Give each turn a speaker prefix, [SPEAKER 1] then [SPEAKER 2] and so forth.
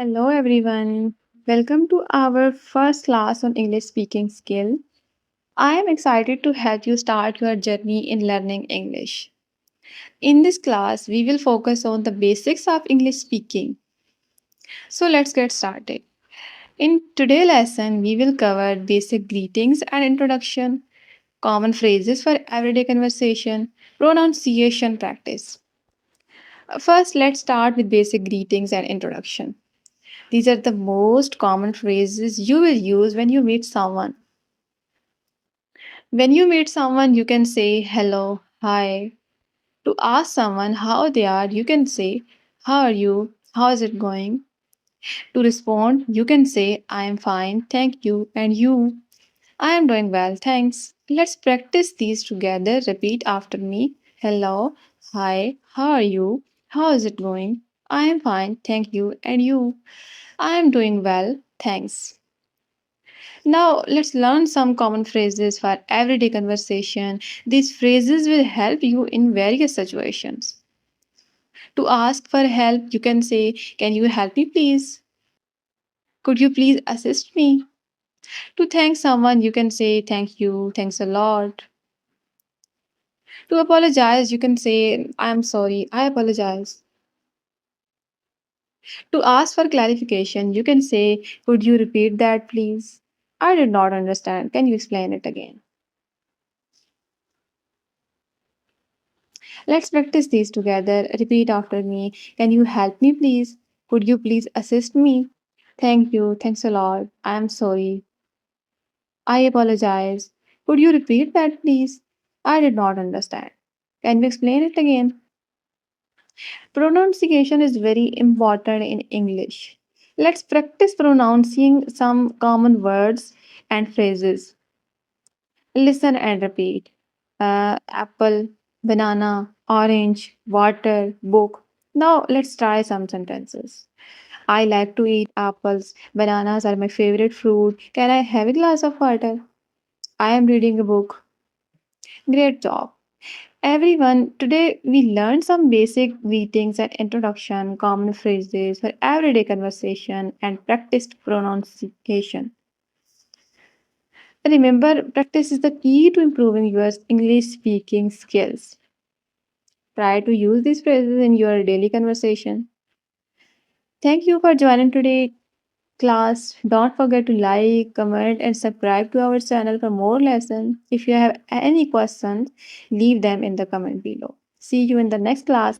[SPEAKER 1] Hello everyone. Welcome to our first class on English speaking skill. I am excited to help you start your journey in learning English. In this class, we will focus on the basics of English speaking. So let's get started. In today's lesson, we will cover basic greetings and introduction, common phrases for everyday conversation, pronunciation practice. First, let's start with basic greetings and introduction. These are the most common phrases you will use when you meet someone. When you meet someone, you can say hello, hi. To ask someone how they are, you can say, how are you? How is it going? To respond, you can say, I am fine, thank you, and you. I am doing well, thanks. Let's practice these together. Repeat after me. Hello, hi, how are you? How is it going? I am fine, thank you, and you. I am doing well, thanks. Now, let's learn some common phrases for everyday conversation. These phrases will help you in various situations. To ask for help, you can say, can you help me, please? Could you please assist me? To thank someone, you can say, thank you, thanks a lot. To apologize, you can say, I am sorry, I apologize. To ask for clarification, you can say, could you repeat that, please? I did not understand. Can you explain it again? Let's practice these together. Repeat after me. Can you help me, please? Could you please assist me? Thank you. Thanks a lot. I am sorry. I apologize. Could you repeat that, please? I did not understand. Can you explain it again? Pronunciation is very important in English. Let's practice pronouncing some common words and phrases. Listen and repeat. Apple, banana, orange, water, book. Now let's try some sentences. I like to eat apples. Bananas are my favorite fruit. Can I have a glass of water? I am reading a book. Great job. Everyone, today we learned some basic greetings and introduction, common phrases for everyday conversation, and practiced pronunciation. Remember, practice is the key to improving your English speaking skills. Try to use these phrases in your daily conversation. Thank you for joining today class. Don't forget to like, comment, and subscribe to our channel for more lessons. If you have any questions, leave them in the comment below. See you in the next class.